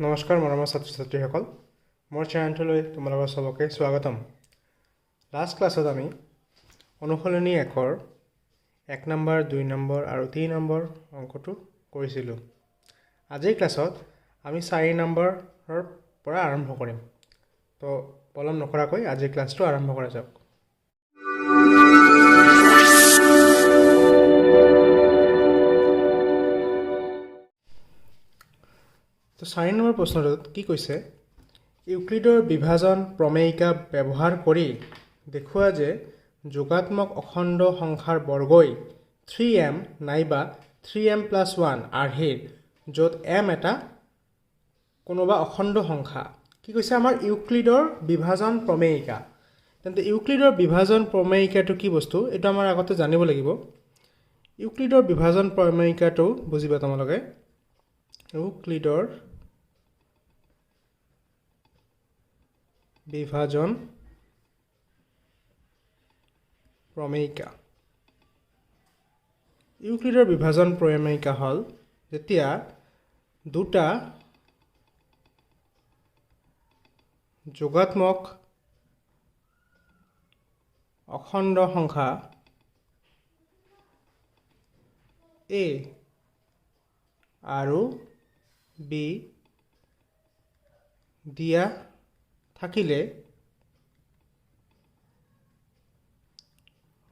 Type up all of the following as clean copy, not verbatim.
নমস্কাৰ মৰমৰ ছাত্ৰ ছাত্ৰীসকল, মোৰ চেনেলটোলৈ তোমালোকৰ সবকে স্বাগতম। লাষ্ট ক্লাছত আমি অনুশীলনী 1-ৰ 1 নম্বৰ, 2 নম্বৰ আৰু 3 নম্বৰ অংকটো কৰিছিলোঁ। আজিৰ ক্লাছত আমি 4 নম্বৰৰ পৰা আৰম্ভ কৰিম। তো পলম নকৰাকৈ আজিৰ ক্লাছটো আৰম্ভ কৰা যাওক। তো 4 নম্বৰ প্ৰশ্নটোত কি কৈছে, ইউক্লিডৰ বিভাজন প্ৰমেয়িকা ব্যৱহাৰ কৰি দেখুওৱা যে যোগাত্মক অখণ্ড সংখ্যাৰ বৰ্গই 3m নাইবা 3m+1 আৰ্হিৰ য'ত m এটা কোনোবা অখণ্ড সংখ্যা। কি কৈছে, আমাৰ ইউক্লিডৰ বিভাজন প্ৰমেয়িকা। তেন্তে ইউক্লিডৰ বিভাজন প্ৰমেয়িকাটো কি বস্তু, এইটো আমাৰ আগতে জানিব লাগিব। ইউক্লিডৰ বিভাজন প্ৰমেয়িকাটো বুজিবা তোমালোকে। ইউক্লিডৰ বিভাজন প্ৰমেয়িকা। ইউক্লিডৰ বিভাজন প্ৰমেয়িকা হ'ল যেতিয়া দুটা যোগাত্মক অখণ্ড সংখ্যা a আৰু b দিয়া থাকিলে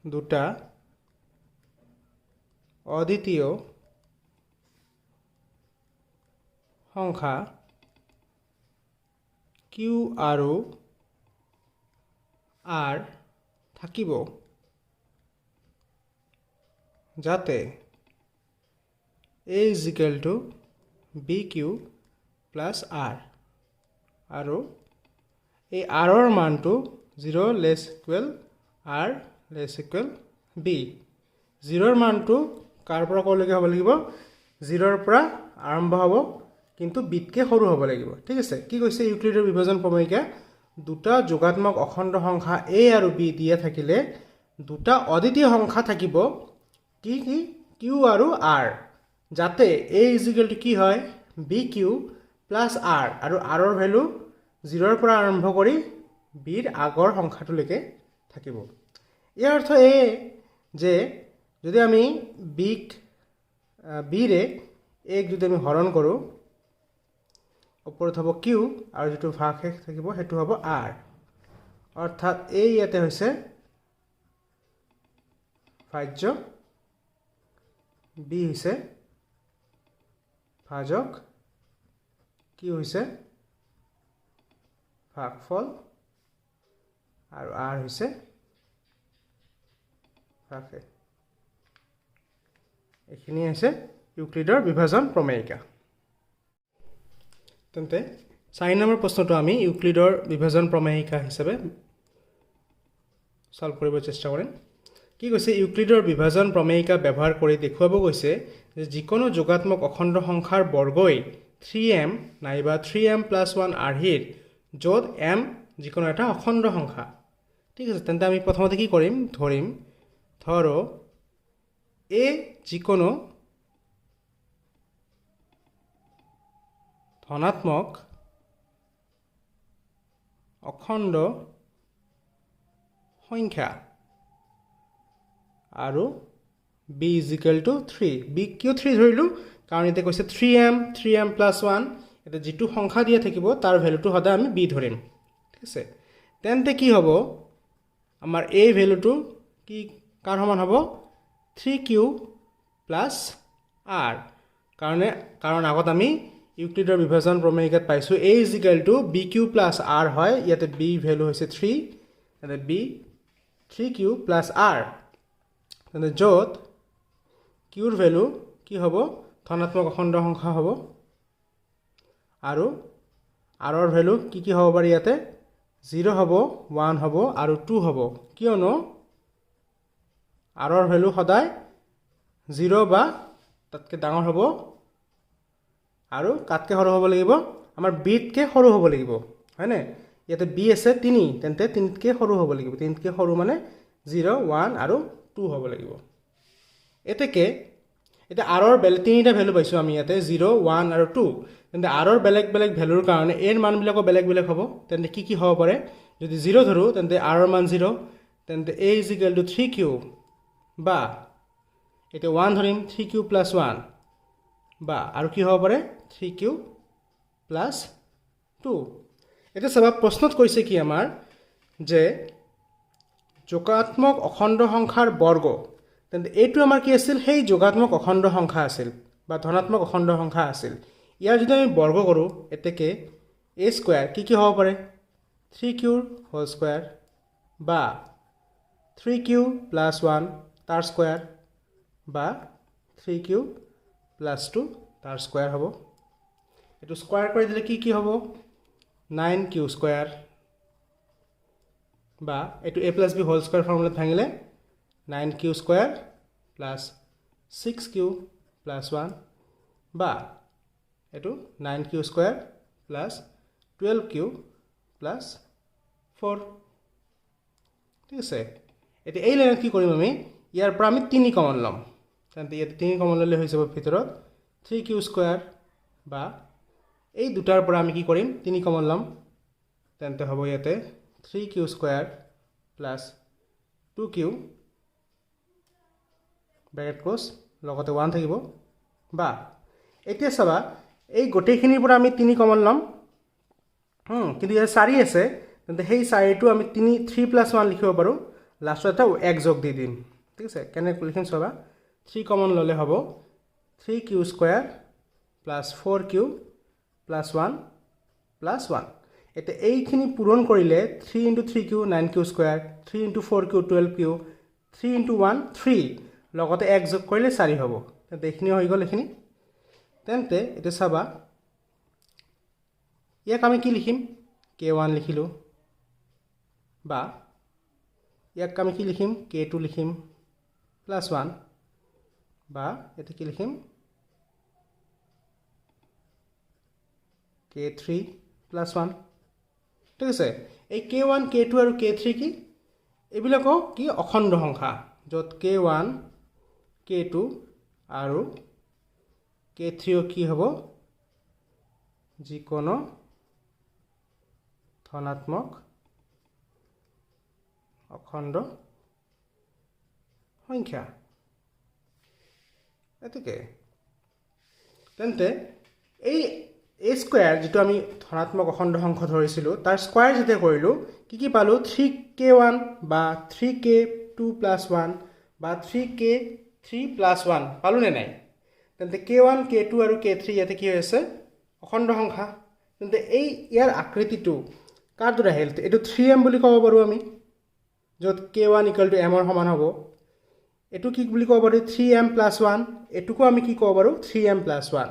দুটা অদ্বিতীয় সংখ্যা q আৰু r থাকিব, যাতে a = bq + r আৰু এই r ৰ মানটো 0 ≤ r ≤ b। 0ৰ মানটো কাৰ পৰা ক'লৈকে হ'ব লাগিব, 0ৰ পৰা আৰম্ভ হ'ব কিন্তু বিতকৈ সৰু হ'ব লাগিব। ঠিক আছে, কি কৈছে ইউক্লিডৰ বিভাজন প্ৰমেয়িকা, দুটা যোগাত্মক অখণ্ড সংখ্যা a আৰু b দিয়া থাকিলে দুটা অদ্বিতীয় সংখ্যা থাকিব, কি কি q আৰু r, যাতে a = কি হয় bq + r আৰু r ৰ ভেলু 0ৰ পৰা আৰম্ভ কৰি bৰ আগৰ সংখ্যাটোলৈকে থাকিব। ইয়াৰ অৰ্থ এই যে যদি আমি bৰে a যদি আমি হৰণ কৰোঁ, ওপৰত হ'ব q আৰু যিটো ভাগশেষ থাকিব সেইটো হ'ব r, অৰ্থাৎ এই ইয়াতে হৈছে ভাজ্য, b হৈছে ভাজক, q হৈছে ভাগফল আৰু r হৈছে ভাগশেষ। এইখিনি হৈছে ইউক্লিডৰ বিভাজন প্ৰমেয়িকা। তেন্তে 4 নম্বৰ প্ৰশ্নটো আমি ইউক্লিডৰ বিভাজন প্ৰমেয়িকা হিচাপে সলভ কৰিব চেষ্টা কৰিম। কি কৈছে, ইউক্লিডৰ বিভাজন প্ৰমেয়িকা ব্যৱহাৰ কৰি দেখুৱাব গৈছে যে যিকোনো যোগাত্মক অখণ্ড সংখ্যাৰ বৰ্গই 3m নাইবা 3m+1 আৰ্হিৰ য'ত m যিকোনো এটা অখণ্ড সংখ্যা। ঠিক আছে, তেন্তে আমি প্ৰথমতে কি কৰিম, ধৰো a যিকোনো ধনাত্মক অখণ্ড সংখ্যা আৰু b = 3। b কিয় 3 ধৰিলোঁ, কাৰণ এতিয়া কৈছে 3m+1, এতিয়া যিটো সংখ্যা দিয়া থাকিব তাৰ ভেলুটো সদায় আমি b ধৰিম। ঠিক আছে, তেন্তে কি হ'ব, আমাৰ a ভেলুটো কি কাৰ সমান হ'ব, 3q + r, কাৰণ আগত আমি ইউক্লিডৰ বিভাজন প্ৰমেয়িকাত পাইছোঁ a = bq + r হয়, ইয়াতে b ভেলু হৈছে 3, ইয়াতে b 3q + r, তেন্তে য'ত qৰ ভেলু কি হ'ব, ধনাত্মক অখণ্ড সংখ্যা হ'ব, আৰু r ৰ ভেলু কি কি হ'ব পাৰে, ইয়াতে 0 হ'ব, 1 হ'ব আৰু 2 হ'ব, কিয়নো r ৰ ভেলু সদায় 0 বা তাতকৈ ডাঙৰ হ'ব আৰু কাতকৈ সৰু হ'ব লাগিব, আমাৰ bতকৈ সৰু হ'ব লাগিব, হয়নে। ইয়াতে b আছে 3, তেন্তে 3তকৈ সৰু হ'ব লাগিব, 3তকৈ সৰু মানে 0, 1 আৰু 2 হ'ব লাগিব। এটা আৰৰ বেলেগ তিনিটা ভ্যালু পাইছো আমি ইয়াতে 0 1 আৰু 2 তেন্তে আৰৰ বেলেগ বেলেগ ভ্যালুৰ কাৰণে এৰ মানবিলাকো বেলেগ বেলেগ হ'ব তেন্তে কি হ'ব পাৰে যদি 0 ধৰো তেন্তে আৰৰ মান 0 তেন্তে a = 3 কিউব বা এটা 1 ধৰিম 3 কিউব + 1 বা আৰু কি হ'ব পাৰে 3 কিউব + 2 এটা সব প্ৰশ্নত কৈছে কি আমাৰ যে যোগাত্মক অখণ্ড সংখ্যাৰ বৰ্গ তেন্তে এইটো আমাৰ কি আছিল সেই যোগাত্মক অখণ্ড সংখ্যা আছিল বা ধনাত্মক অখণ্ড সংখ্যা আছিল ইয়াৰ যদি আমি বৰ্গ কৰো এতেকে a স্কয়াৰ কি হ'ব পাৰে 3q হোল স্কয়াৰ বা 3q + 1 তাৰ স্কয়াৰ বা 3q + 2 তাৰ স্কয়াৰ হ'ব এটো স্কয়াৰ কৰি দিলে কি হ'ব 9q স্কয়াৰ বা এটো a + b হোল স্কয়াৰ ফৰ্মুলাত ভাঙিলে 9q স্কয়াৰ + 6q + 1 বা এটো 9q স্কয়াৰ + 12q + 4 ঠিক আছে এতে এই লাইনত কি কৰিম আমি ইয়াৰ পৰা আমি 3 কমন লম তেন্তে ইয়াতে 3 কমন ললে হৈ যাব ভিতৰত 3q স্কয়াৰ বা এই দুটাৰ পৰা আমি কি কৰিম 3 কমন লম তেন্তে হ'ব ইয়াতে 3q square + 2q bracket close লগতে 1 থাকিব বা এতিয়া চাবা এই গোটেইখিনিৰ পৰা আমি 3 কমন লম কিন্তু ইয়াত 4 আছে তেন্তে সেই 4টো আমি 3 + 1 লিখিব পাৰো লাষ্টত এটা 1 যোগ দি দিম ঠিক আছে কেনে লিখিম চাবা 3 কমন ললে হ'ব 3q স্কয়াৰ + 4q + 1 + 1 এটা এইখিনি পূৰণ কৰিলে 3 * 3q 9q square 3 * 4q 12q 3 * 1 3 লগতে 1 যোগ কৰিলে 4 হ'ব তেন্তে এইখিনি হৈ গ'ল এখিনি তেন্তে এটা চাবা ইয়াক আমি কি লিখিম k1 লিখিলো বা ইয়াক আমি কি লিখিম k2 লিখিম +1 বা এটা কি লিখিম k3 + 1 ঠিক আছে এই k1 k2 আৰু k3 কি এবিলাকো কি অখণ্ড সংখ্যা যত k1 k2 আৰু k3 কি হ'ব যিকোনো ধনাত্মক অখণ্ড সংখ্যা এতকে তেন্তে এই a স্কয়াৰ যেটো আমি ধনাত্মক অখণ্ড সংখ্যা ধৰিছিলো তাৰ স্কয়াৰ যেতে কৰিলো কি পালো 3k1 বা 3k2 + 1 বা 3k3 + 1 পালো নে নাই তেন্তে k1 k2 আৰু k3 ইয়াতে কি হৈছে অখণ্ড সংখ্যা তেন্তে এই ইয়াৰ আকৃতিটো কাৰ দৰে আহিল এটো 3m বুলি ক'ব পাৰো আমি যত k1 = m ৰ সমান হ'ব এটো কি বুলি ক'ব পাৰো 3m + 1 এটুকো আমি কি ক'ব পাৰো 3m + 1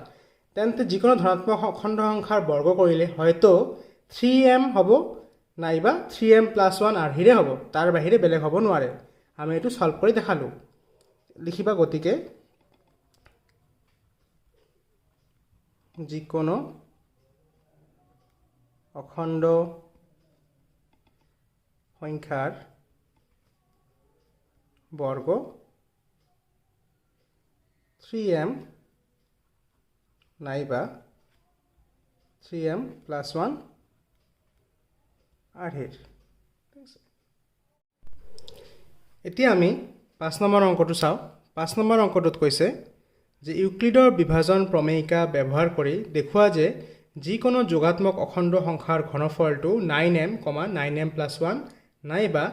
তেন্তে যিকোনো ধনাত্মক অখণ্ড সংখ্যাৰ বৰ্গ কৰিলে হয়তো 3m হ'ব নাইবা 3m + 1 আৰহিৰে হ'ব তাৰ বাহিৰে বেলেগ হ'ব নোৱাৰে আমি এটো সলভ কৰি দেখালো লিখিবা গতিকে যিকোনো অখণ্ড সংখ্যাৰ বৰ্গ 3m নাইবা 3m + 1 আৰহিৰ এতিয়া আমি 5 নম্বৰ অংকটো চাও 5 নম্বৰ অংকটোত কৈছে যে ইউক্লিডৰ বিভাজন প্ৰমেয়িকা ব্যৱহাৰ কৰি দেখুৱা যে যিকোনো যোগাত্মক অখণ্ড সংখ্যাৰ ঘনফলটো 9m, 9m + 1 নাইবা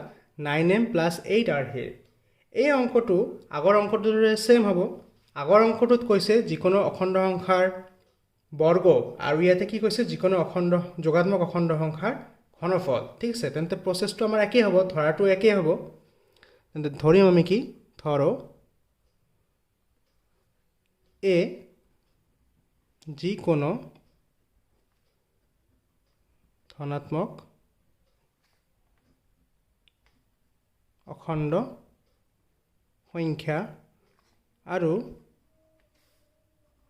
9m + 8 আৰহিৰ এই অংকটো আগৰ অংকটোৰ দৰে সেম হ'ব আগৰ অংকটোত কৈছে যিকোনো অখণ্ড সংখ্যাৰ বৰ্গ আৰু ইয়াতে কি কৈছে যিকোনো অখণ্ড যোগাত্মক অখণ্ড সংখ্যাৰ ঘনফল ঠিক আছে তেন্তে প্ৰসেসটো আমাৰ একেই হ'ব ধৰাটো একেই হ'ব তেন্তে ধৰিম আমি কি ধৰো a যিকোনো ধনাত্মক অখণ্ড সংখ্যা আৰু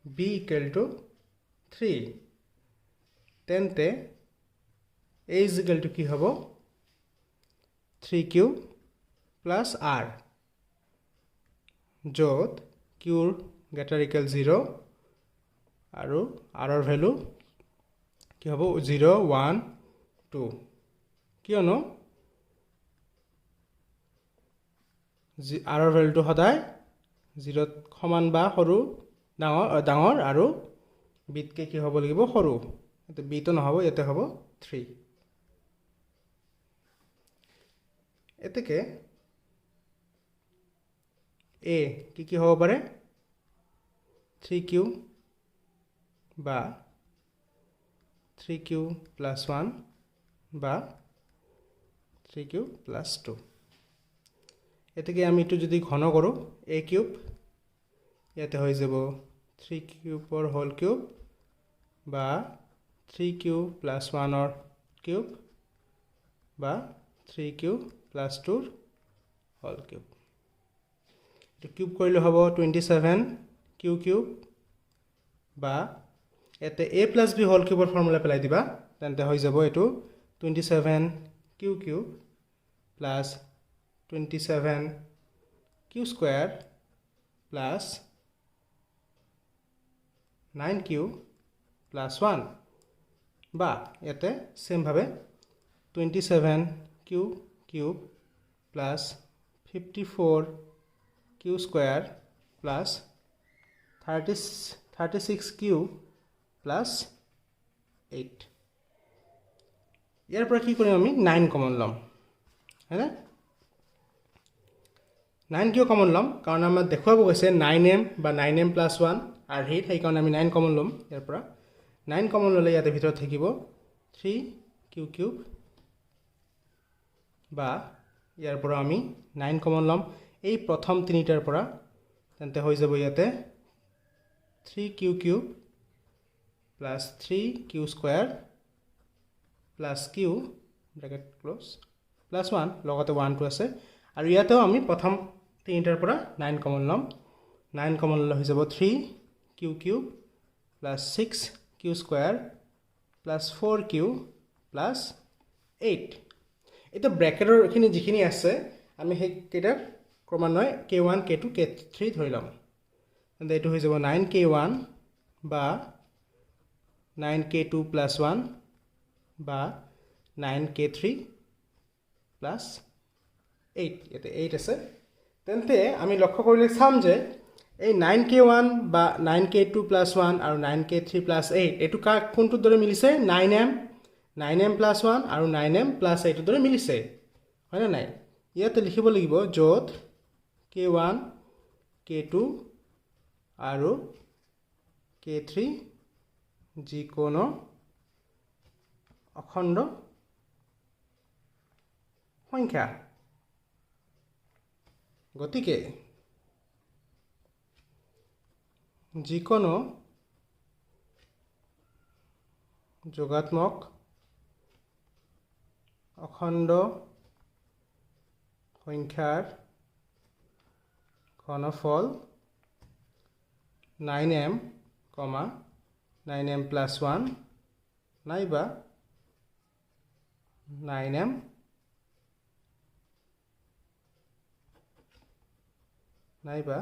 b = 3 তেন্তে a = কি হ'ব 3q + r য'ত q ৰ getter equal 0 আৰু r ৰ ভ্যালু কি হ'ব 0 1 2 কিয়নো r ৰ ভ্যালুটো সদায় 0 সমান বা সৰু ডাঙৰ আৰু বিটকে কি হ'ব লাগিব সৰু এতে b তো নহব এতে হ'ব 3 এতেকে a কি হ'ব পাৰে 3q বা 3q plus 1 বা 3q plus 2 এতেকে আমি এটো যদি ঘন কৰো a কিউব ইয়াতে হৈ যাব 3q ৰ হোল কিউব বা 3q plus 1 ৰ কিউব বা 3q plus 2 ৰ হোল কিউব এটো কিউব কৰিলে হ'ব 27q কিউব বা এতে a plus b হোল কিউবৰ ফৰ্মুলা পেলাই দিবা তেন্তে হৈ যাব এটো 27q cube plus 27q square plus 9q plus 1 বা এতে সেম ভাবে 27q cube plus 54q square plus 36q plus 8 ইয়াৰ পৰা কি কৰিম আমি 9 কমন লম হয়নে 9 কিয় কমন লম কাৰণ আমাৰ দেখুৱাব গৈছে 9m বা 9m plus 1 আৰু সেই কাৰণে আমি 9 কমন লম ইয়াৰ পৰা 9 কমন ললে ইয়াতে ভিতৰত থাকিব 3q কিউব বা ইয়াৰ পৰা আমি 9 কমন লম এই প্ৰথম তিনিটাৰ পৰা তেন্তে হৈ যাব ইয়াতে 3q cube plus 3q square plus q bracket close plus 1 লগতে 1 টো আছে আৰু ইয়াতেও আমি প্ৰথম তিনিটাৰ পৰা 9 কমন লম 9 কমন ললে হৈ যাব 3q cube plus 6q square plus 4q plus 8 এটা ব্ৰ্যাকেটৰ এখিনি যিখিনি আছে আমি সেই কেইটা ক্ৰমান্বয়ে k1 k2 k3 ধৰি লম তেন্তে এটো হৈ যাব 9k1 বা 9k2 plus 1 বা 9k3 plus 8 এতে 8 আছে তেন্তে আমি লক্ষ্য কৰিলে চাম যে এই 9k1 বা 9k2 plus 1 আৰু 9k3 plus 8 এটো কোনটোৰ দৰে মিলিছে 9m plus 1 আৰু 9m plus 8 দৰে মিলিছে হয় না নাই ইয়াতে লিখিব লাগিব যত k1 k2 আৰু k3 যিকোনো অখণ্ড সংখ্যা গতিকে যিকোনো যোগাত্মক অখণ্ড সংখ্যাৰ ঘনফল 9m, 9m plus 1 নাইবা 9m নাইবা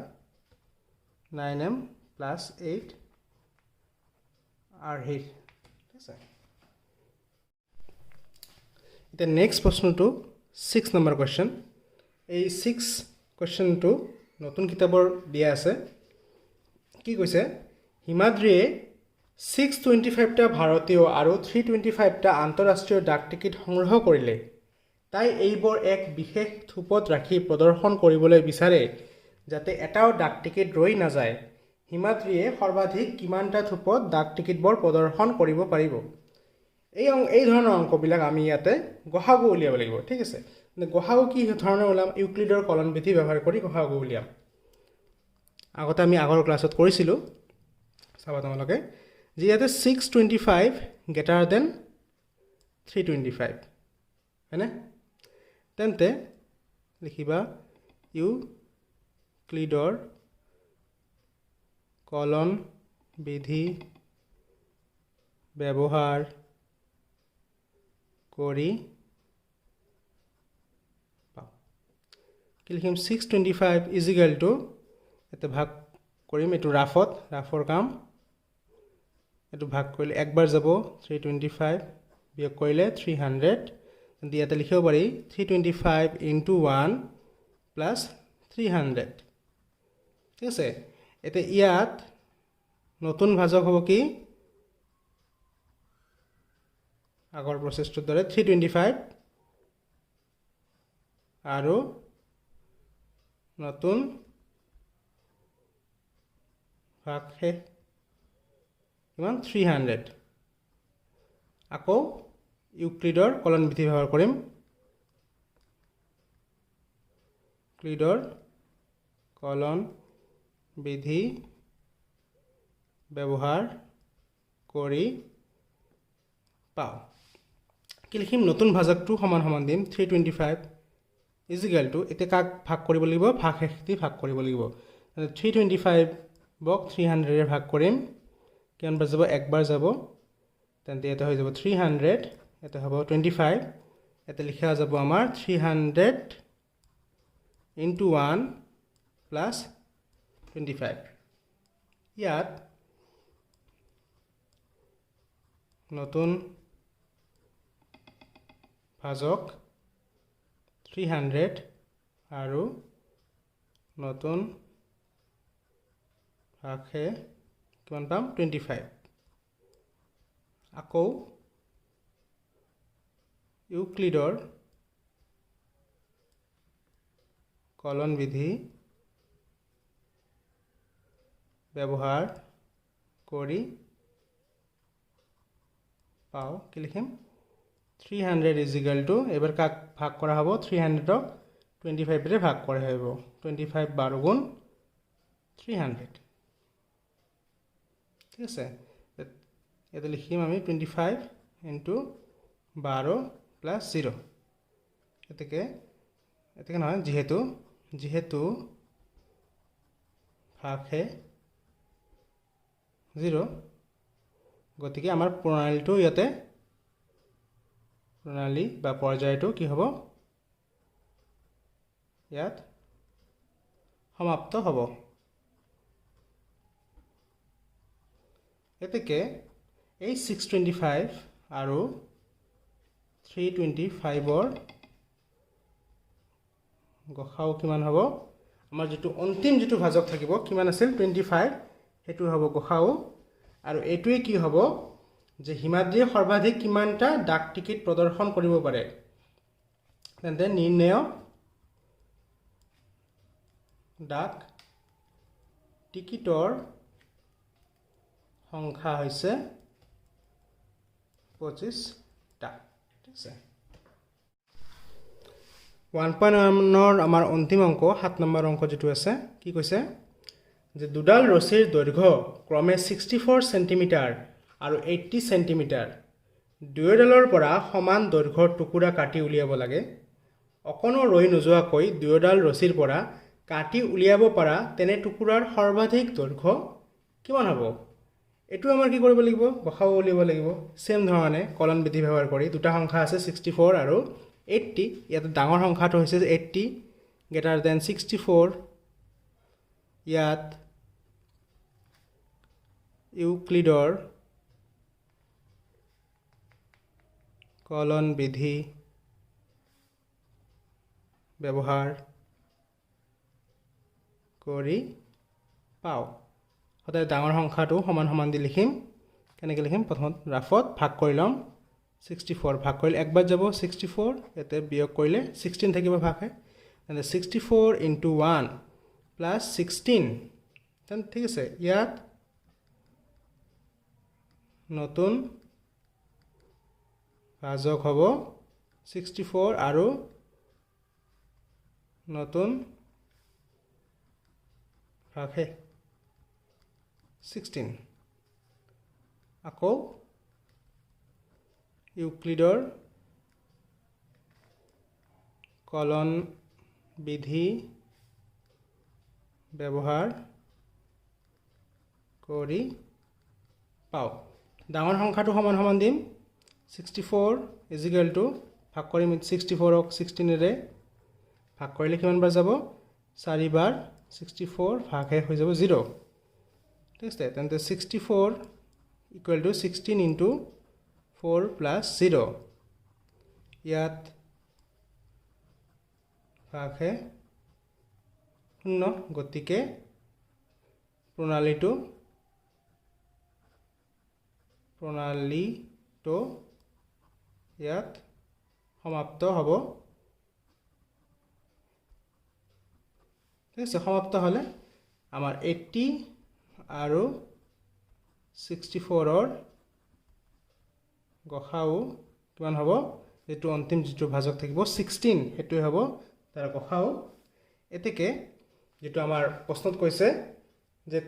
9m plus 8 আর হেই ঠিক আছে এটা নেক্সট প্রশ্নটো 6 নম্বৰ কোৱেশ্চন এই 6 কোৱেশ্চনটো নতুন কিতাপৰ দিয়া আছে কি কৈছে হিমাদ্ৰীয়ে 625 টা ভাৰতীয় আৰু 325 টা আন্তঃৰাষ্ট্ৰীয় ডাক টিকেট সংগ্ৰহ কৰিলে তাই এইবোৰ এক বিশেষ থুপত ৰাখি প্ৰদৰ্শন কৰিবলৈ বিচাৰে যাতে এটাও ডাক টিকেট ৰৈ নাযায় হিমাদ্ৰীয়ে সৰ্বাধিক কিমানটা থুপত ডাক টিকেটবোৰ প্ৰদৰ্শন কৰিব পাৰিব এই ধৰণৰ অংকবিলাক আমি ইয়াতে গহাগু উলিয়াব লাগিব ঠিক আছে গহাগু কি ধৰণৰ উলাম ইউক্লিডৰ কলন বিধি ব্যৱহাৰ কৰি গহাগু উলিয়াম আগতে আমি আগৰ ক্লাছত কৰিছিলো চাবা তোমালোকে যে ইয়াতে 625 গ্ৰেটাৰ দেন 325 হয়নে তেন্তে লিখিবা ইউক্লিডৰ কলন বিধি ব্যৱহাৰ কৰি কি লিখিম 625 ইজ ইকুৱেল টু এটা ভাগ কৰিম এইটো ৰাফৰ কাম এইটো ভাগ কৰিলে একবাৰ যাব 325 বিয়োগ কৰিলে 300 তেন্তে ইয়াতে লিখিব পাৰি 325 into 1 plus 300 ঠিক আছে এতে ইয়াত নতুন ভাজক হ'ব কি আগৰ প্ৰসেসটোৰ দৰে 325 আৰু নতুন ভাগহে কিমান 300 আকৌ ইউক্লিডৰ কলন বিধি ব্যৱহাৰ কৰিম ইউক্লিডৰ কলন বিধি ব্যৱহাৰ কৰি পাও কি লিখিম নতুন ভাজকটো সমান সমান দিম 325 ইজিক্যাল টু এতে কাক ভাগ কৰিব লাগিব ভাগ হেক্তি ভাগ কৰিব লাগিব 325 বক 300 এৰ ভাগ কৰিম কিমান বাৰ যাব একবাৰ যাব তেন্তে এটা হৈ যাব 300 এটা হ'ব 25 এটা লিখা যাব আমাৰ 300 into 1 plus 25 ইয়াত নতুন ভাজক 300 আৰু নতুন ভাগহে কিমান পাম 25 আকৌ ইউক্লিডৰ কলন বিধি ব্যৱহাৰ কৰি পাও কি লিখিম 300 is equal to এবাৰ কাক ভাগ কৰা হ'ব 300 ক 25 ৰে ভাগ কৰা হ'ব 25 12 গুণ 300 ঠিক আছে এটা লিখিম আমি 25 into 12 plus 0 এটাকে নহয় যেহেতু ভাগহে 0 গতিকে আমাৰ প্ৰণালীটো ইয়াতে প্ৰণালী বা পৰ্যায়টো কি হ'ব ইয়াত সমাপ্ত হ'ব এতেকে এই 625 আৰু 325 ৰ গসাও কিমান হ'ব আমাৰ যেটো অন্তিম যেটো ভাজক থাকিব কিমান আছিল 25 হেতু হ'ব গসাও আৰু এটোই কি হ'ব যে হিমাদ্ৰীয়ে সৰ্বাধিক কিমানটা ডাক টিকিট প্ৰদৰ্শন কৰিব পাৰে তেন্তে নিৰ্ণয় ডাক টিকিটৰ সংখ্যা হৈছে 25 টা ঠিক আছে 1.1 ৰ আমাৰ অন্তিম অংক 7 নম্বৰ অংক যেটো আছে কি কৈছে যে দুডাল ৰছীৰ দৈৰ্ঘ্য ক্ৰমে 64 সেন্টিমিটাৰ আৰু 80 সেন্টিমিটাৰ দুয়োডালৰ পৰা সমান দৈৰ্ঘ্যৰ টুকুৰা কাটি উলিয়াব লাগে অকণো ৰৈ নোযোৱাকৈ দুয়োডাল ৰছীৰ পৰা কাটি উলিয়াব পৰা তেনে টুকুৰাৰ সৰ্বাধিক দৈৰ্ঘ্য কিমান হ'ব এটো আমাৰ কি কৰিব লাগিব গসাও উলিয়াব লাগিব সেম ধৰণে কলন বিধি ব্যৱহাৰ কৰি দুটা সংখ্যা আছে 64 আৰু 80 ইয়াত ডাঙৰ সংখ্যাটো হৈছে 80 গ্ৰেটাৰ দেন 64 ইয়াত ইউক্লিডৰ কলন বিধি ব্যৱহাৰ কৰি পাও সদায় ডাঙৰ সংখ্যাটো সমান সমান দি লিখিম কেনেকৈ লিখিম প্ৰথমত ৰাফত ভাগ কৰি লম 64 ভাগ কৰিলে একবাৰ যাব 64 এতে বিয়োগ কৰিলে 16 থাকিব ভাগে মানে 64 into 1 plus 16 তেন ঠিক আছে ইয়াত নতুন ভাজক হ'ব 64 আৰু নতুন ভাগে 16 আকৌ ইউক্লিডৰ কলন বিধি ব্যৱহাৰ কৰি পাও ডাঙৰ সংখ্যাটো সমান সমান দিম 64 is equal to ভাগ কৰিম 64 ক 16 ৰে ভাগ কৰিলে কিমান বাৰ যাব 4 বাৰ 64 ভাগে হৈ যাব 0 ঠিক আছে তেন্তে 64 ইকুৱেল টু 16 ইনটু 4 প্লাছ 0 ইয়াত ভাগে 0 গতিকে প্ৰণালীটো ইয়াত সমাপ্ত হ'ব ঠিক আছে সমাপ্ত হ'লে আমাৰ 80 আৰু 64 ৰ গসাউ কিমান হ'ব যেটো অন্তিম যেটো ভাজক থাকিব 16 হেতুই হ'ব তাৰ গসাউ এতেকে যেটো আমাৰ প্ৰশ্নত কৈছে যে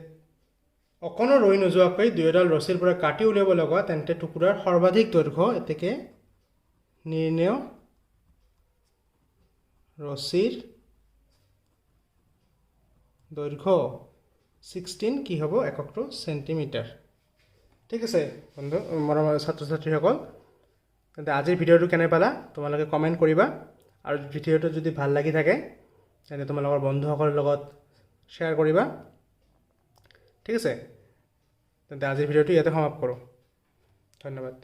অকণ ৰৈ নোযোৱাকৈ দুয়োডাল ৰছীৰ পৰা কাটি উলিয়াব লগা তেন্তে টুকুৰাৰ সৰ্বাধিক দৈৰ্ঘ্য এতেকে নিৰ্ণয় ৰছীৰ দৈৰ্ঘ্য 16 কি হ'ব এককটো সেন্টিমিটাৰ ঠিক আছে বন্ধু মৰমৰ ছাত্ৰ ছাত্ৰীসকল তেন্তে আজিৰ ভিডিঅ'টো কেনে পালা তোমালোকে কমেন্ট কৰিবা আৰু ভিডিঅ'টো যদি ভাল লাগি থাকে তেন্তে তোমালোকৰ বন্ধুসকলৰ লগত শ্বেয়াৰ কৰিবা ঠিক আছে তেন্তে আজিৰ ভিডিঅ'টো ইয়াতে সমাপ্ত কৰোঁ ধন্যবাদ